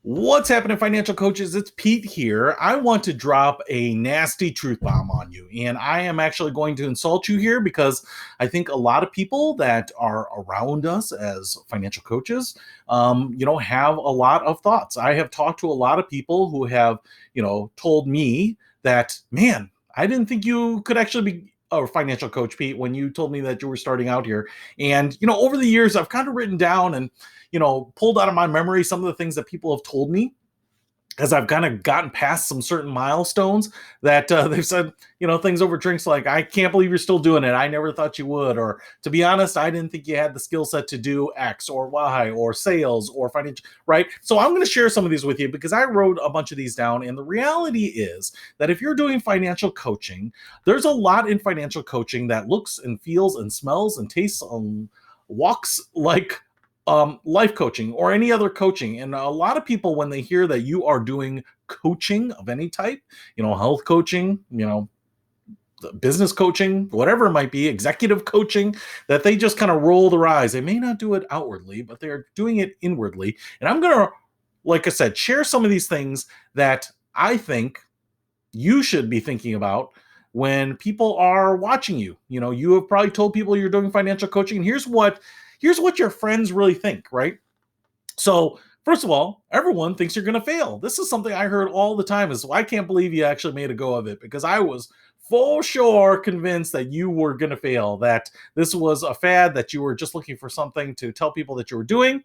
What's happening, financial coaches? It's Pete here. I want to drop a nasty truth bomb on you. And I am actually going to insult you here because I think a lot of people that are around us as financial coaches, have a lot of thoughts. I have talked to a lot of people who have, told me that, man, I didn't think you could actually be a financial coach, Pete, when you told me that you were starting out here. And, over the years, I've kind of written down and pulled out of my memory some of the things that people have told me as I've kind of gotten past some certain milestones that they've said, things over drinks like, I can't believe you're still doing it. I never thought you would. Or to be honest, I didn't think you had the skill set to do X or Y or sales or financial, right? So I'm going to share some of these with you because I wrote a bunch of these down. And the reality is that if you're doing financial coaching, there's a lot in financial coaching that looks and feels and smells and tastes and walks like life coaching or any other coaching. And a lot of people, when they hear that you are doing coaching of any type, health coaching, business coaching, whatever it might be, executive coaching, that they just kind of roll their eyes. They may not do it outwardly, but they're doing it inwardly. And I'm going to, like I said, share some of these things that I think you should be thinking about when people are watching you. You have probably told people you're doing financial coaching, and here's what your friends really think, right? So first of all, everyone thinks you're going to fail. This is something I heard all the time is, well, I can't believe you actually made a go of it, because I was for sure convinced that you were going to fail, that this was a fad, that you were just looking for something to tell people that you were doing.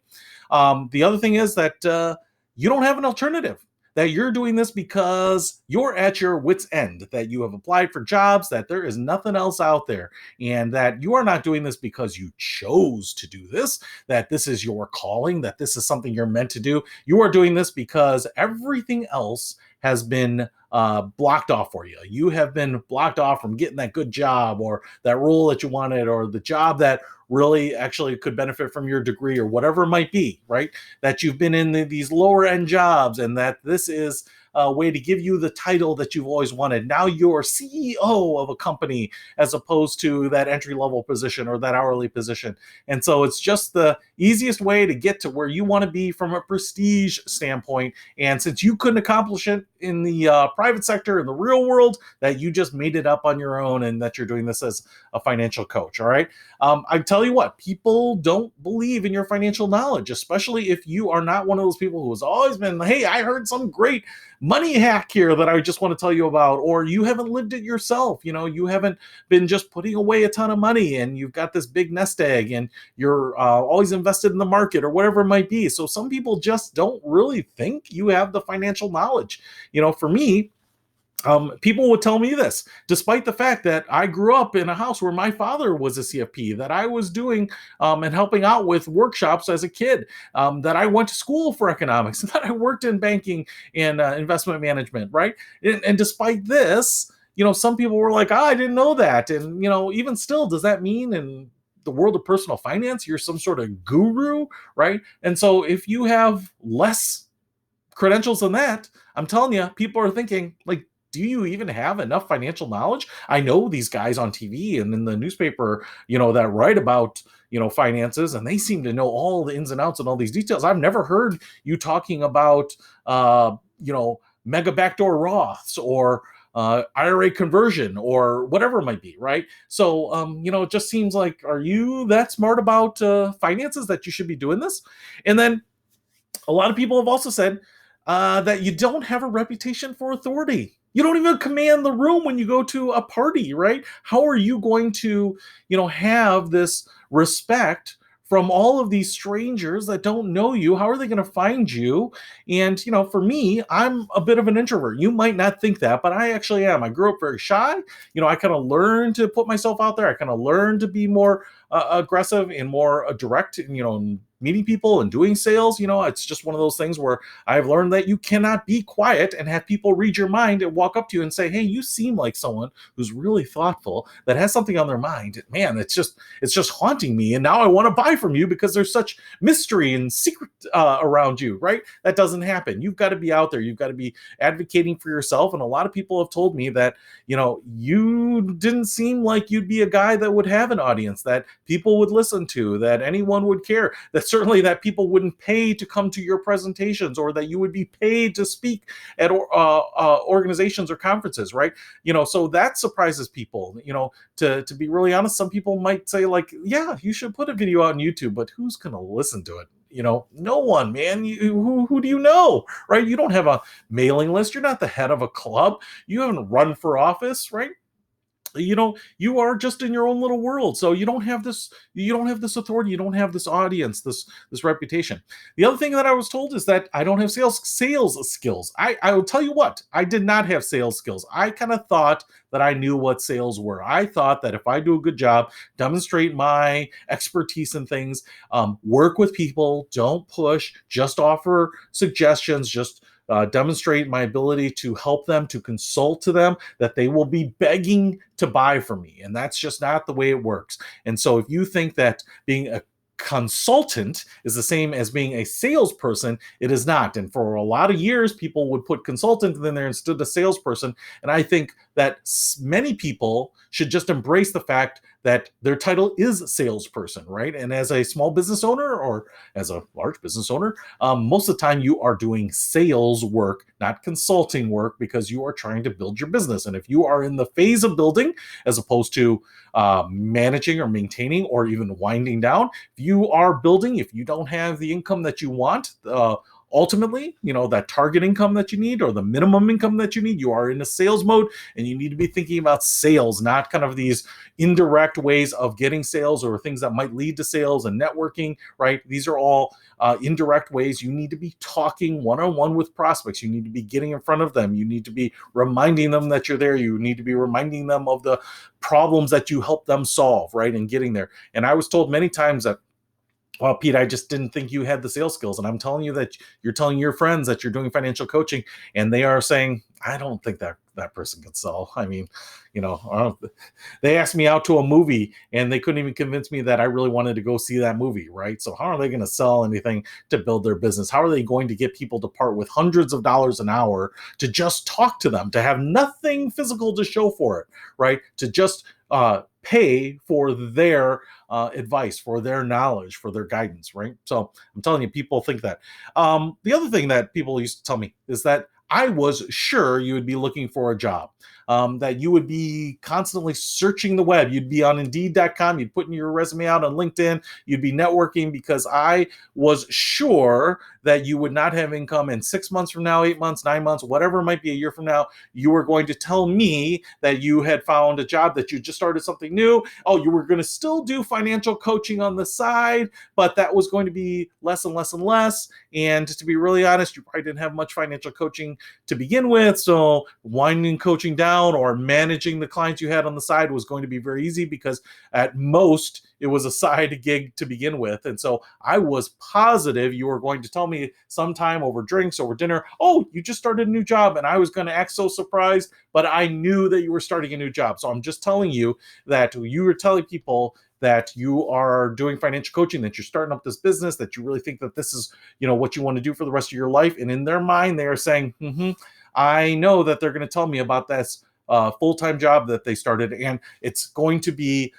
The other thing is that you don't have an alternative, that you're doing this because you're at your wit's end, that you have applied for jobs, that there is nothing else out there, and that you are not doing this because you chose to do this, that this is your calling, that this is something you're meant to do. You are doing this because everything else has been blocked off for you. You have been blocked off from getting that good job or that role that you wanted or the job that really actually could benefit from your degree or whatever it might be, right? That you've been in these lower end jobs and that this is a way to give you the title that you've always wanted. Now you're CEO of a company as opposed to that entry level position or that hourly position. And so it's just the easiest way to get to where you want to be from a prestige standpoint. And since you couldn't accomplish it in the private sector, in the real world, that you just made it up on your own and that you're doing this as a financial coach. All right. I tell you what, people don't believe in your financial knowledge, especially if you are not one of those people who has always been, hey, I heard some great money hack here that I just want to tell you about, or you haven't lived it yourself. You haven't been just putting away a ton of money and you've got this big nest egg and you're always invested in the market or whatever it might be. So some people just don't really think you have the financial knowledge. For me, people would tell me this, despite the fact that I grew up in a house where my father was a CFP, that I was doing and helping out with workshops as a kid, that I went to school for economics, that I worked in banking and investment management, right? And despite this, some people were like, I didn't know that. And, even still, does that mean in the world of personal finance, you're some sort of guru, right? And so if you have less credentials than that, I'm telling you, people are thinking, like, do you even have enough financial knowledge? I know these guys on TV and in the newspaper, that write about, finances, and they seem to know all the ins and outs and all these details. I've never heard you talking about, mega backdoor Roths or IRA conversion or whatever it might be, right? So, it just seems like, are you that smart about finances that you should be doing this? And then a lot of people have also said that you don't have a reputation for authority. You don't even command the room when you go to a party, right? How are you going to, have this respect from all of these strangers that don't know you? How are they going to find you? And, for me, I'm a bit of an introvert. You might not think that, but I actually am. I grew up very shy. I kind of learned to put myself out there. I kind of learned to be more aggressive and more direct, meeting people and doing sales. It's just one of those things where I've learned that you cannot be quiet and have people read your mind and walk up to you and say, hey, you seem like someone who's really thoughtful, that has something on their mind. Man, it's just haunting me. And now I want to buy from you because there's such mystery and secret around you, right? That doesn't happen. You've got to be out there. You've got to be advocating for yourself. And a lot of people have told me that, you didn't seem like you'd be a guy that would have an audience, that people would listen to, that anyone would care, that certainly that people wouldn't pay to come to your presentations, or that you would be paid to speak at organizations or conferences, right? So that surprises people. To be really honest, some people might say, like, yeah, you should put a video out on YouTube, but who's going to listen to it? No one, man. Who do you know, right? You don't have a mailing list. You're not the head of a club. You haven't run for office, right? You are just in your own little world, so you don't have this authority, you don't have this audience, this reputation. The other thing that I was told is that I don't have sales skills. I will tell you what, I did not have sales skills. I kind of thought that I knew what sales were. I thought that if I do a good job, demonstrate my expertise in things, work with people, don't push, just offer suggestions, just demonstrate my ability to help them, to consult to them, that they will be begging to buy from me. And that's just not the way it works. And so if you think that being a consultant is the same as being a salesperson, it is not. And for a lot of years, people would put consultant in there instead of salesperson. And I think that many people should just embrace the fact that their title is salesperson, right? And as a small business owner, or as a large business owner, most of the time you are doing sales work, not consulting work, because you are trying to build your business. And if you are in the phase of building, as opposed to managing or maintaining or even winding down, if you are building, if you don't have the income that you want, ultimately, that target income that you need, or the minimum income that you need, you are in a sales mode, and you need to be thinking about sales, not kind of these indirect ways of getting sales, or things that might lead to sales and networking, right? These are all indirect ways. You need to be talking one-on-one with prospects. You need to be getting in front of them. You need to be reminding them that you're there. You need to be reminding them of the problems that you help them solve, right? And getting there. And I was told many times that, well, Pete, I just didn't think you had the sales skills. And I'm telling you that you're telling your friends that you're doing financial coaching, and they are saying, I don't think that person can sell. I mean, they asked me out to a movie, and they couldn't even convince me that I really wanted to go see that movie, right? So how are they going to sell anything to build their business? How are they going to get people to part with hundreds of dollars an hour to just talk to them, to have nothing physical to show for it, right? To just pay for their advice, for their knowledge, for their guidance, right? So I'm telling you, people think that. The other thing that people used to tell me is that I was sure you would be looking for a job, that you would be constantly searching the web. You'd be on Indeed.com. You'd put your resume out on LinkedIn. You'd be networking, because I was sure that you would not have income. And 6 months from now, 8 months, 9 months, whatever it might be, a year from now, you were going to tell me that you had found a job, that you just started something new. Oh, you were going to still do financial coaching on the side, but that was going to be less and less and less. And to be really honest, you probably didn't have much financial coaching to begin with. So winding coaching down or managing the clients you had on the side was going to be very easy, because at most it was a side gig to begin with. And so I was positive you were going to tell me sometime over drinks, over dinner, oh, you just started a new job. And I was going to act so surprised, but I knew that you were starting a new job. So I'm just telling you that you were telling people that you are doing financial coaching, that you're starting up this business, that you really think that this is, what you want to do for the rest of your life. And in their mind, they are saying, I know that they're going to tell me about this full-time job that they started, and it's going to be,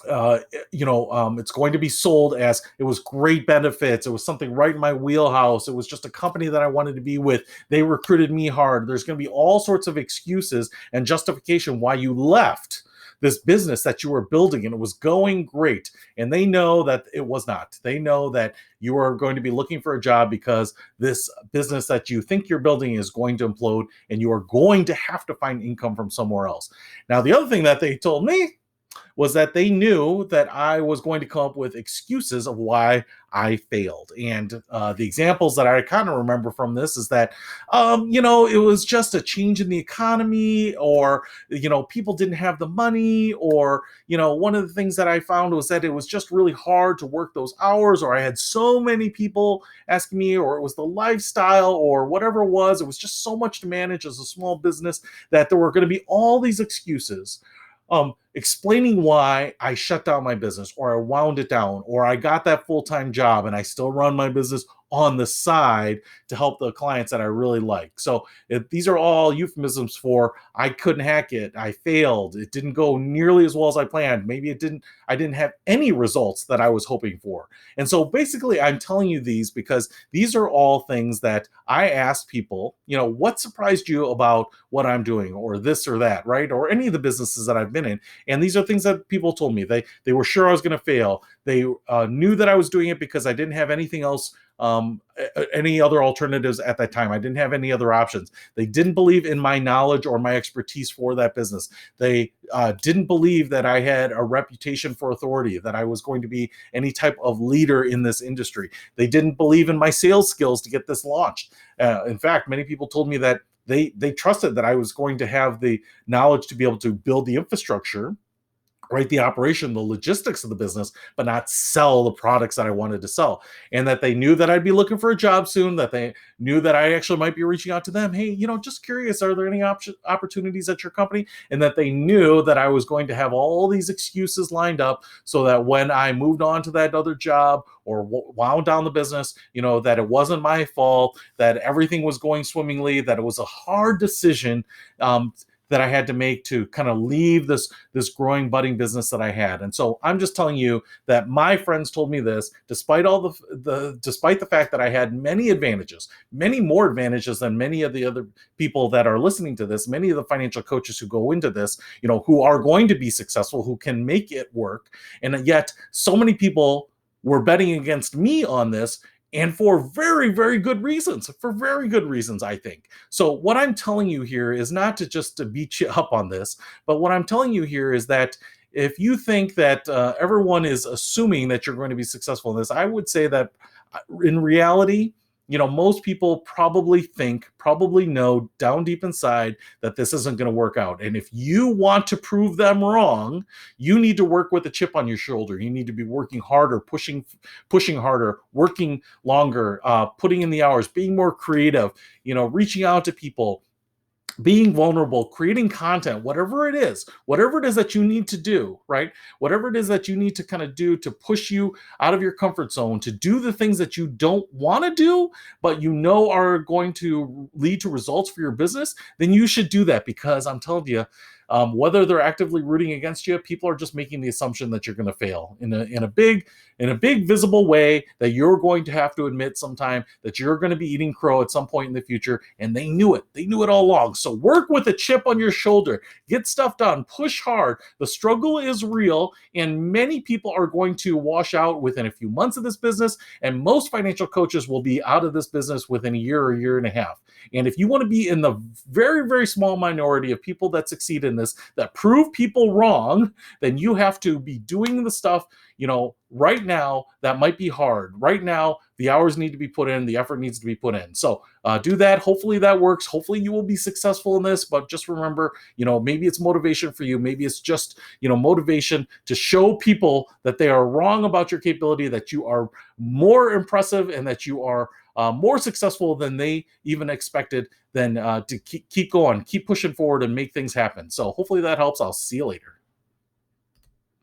it's going to be sold as it was great benefits. It was something right in my wheelhouse. It was just a company that I wanted to be with. They recruited me hard. There's going to be all sorts of excuses and justification why you left this business that you were building, and it was going great. And they know that it was not. They know that you are going to be looking for a job because this business that you think you're building is going to implode, and you are going to have to find income from somewhere else. Now, the other thing that they told me was that they knew that I was going to come up with excuses of why I failed. And the examples that I kind of remember from this is that, it was just a change in the economy, or, people didn't have the money, or, one of the things that I found was that it was just really hard to work those hours, or I had so many people asking me, or it was the lifestyle, or whatever it was. It was just so much to manage as a small business that there were going to be all these excuses explaining why I shut down my business, or I wound it down, or I got that full-time job and I still run my business on the side to help the clients that I really like. So these are all euphemisms for I couldn't hack it, I failed, it didn't go nearly as well as I planned, maybe I didn't have any results that I was hoping for. And so basically I'm telling you these because these are all things that I ask people, what surprised you about what I'm doing or this or that, right? Or any of the businesses that I've been in. And these are things that people told me. They were sure I was going to fail. They knew that I was doing it because I didn't have anything else, any other alternatives at that time. I didn't have any other options. They didn't believe in my knowledge or my expertise for that business. They didn't believe that I had a reputation for authority, that I was going to be any type of leader in this industry. They didn't believe in my sales skills to get this launched. In fact, many people told me that they trusted that I was going to have the knowledge to be able to build the infrastructure, right, the operation, the logistics of the business, but not sell the products that I wanted to sell. And that they knew that I'd be looking for a job soon, that they knew that I actually might be reaching out to them. Hey, just curious, are there any opportunities at your company? And that they knew that I was going to have all these excuses lined up so that when I moved on to that other job or wound down the business, that it wasn't my fault, that everything was going swimmingly, that it was a hard decision, that I had to make to kind of leave this growing budding business that I had. And so I'm just telling you that my friends told me this, despite all despite the fact that I had many advantages, many more advantages than many of the other people that are listening to this, many of the financial coaches who go into this, who are going to be successful, who can make it work. And yet so many people were betting against me on this, and for very, very good reasons, I think. So what I'm telling you here is not to beat you up on this, but what I'm telling you here is that if you think that everyone is assuming that you're going to be successful in this, I would say that in reality, most people probably know down deep inside that this isn't going to work out. And if you want to prove them wrong, you need to work with a chip on your shoulder. You need to be working harder, pushing harder, working longer, putting in the hours, being more creative, reaching out to people, being vulnerable, creating content, whatever it is that you need to do, right? Whatever it is that you need to kind of do to push you out of your comfort zone, to do the things that you don't want to do, but are going to lead to results for your business, then you should do that, because I'm telling you, whether they're actively rooting against you, people are just making the assumption that you're going to fail in a big visible way, that you're going to have to admit sometime that you're going to be eating crow at some point in the future. And they knew it all along. So work with a chip on your shoulder, get stuff done, push hard. The struggle is real, and many people are going to wash out within a few months of this business, and most financial coaches will be out of this business within a year or a year and a half. And if you want to be in the very, very small minority of people that succeed in this, that prove people wrong, then you have to be doing the stuff, right now that might be hard. Right now, the hours need to be put in, the effort needs to be put in. So do that. Hopefully that works. Hopefully you will be successful in this, but just remember, maybe it's motivation for you. Maybe it's just, motivation to show people that they are wrong about your capability, that you are more impressive, and that you are more successful than they even expected, then to keep going, keep pushing forward and make things happen. So hopefully that helps. I'll see you later.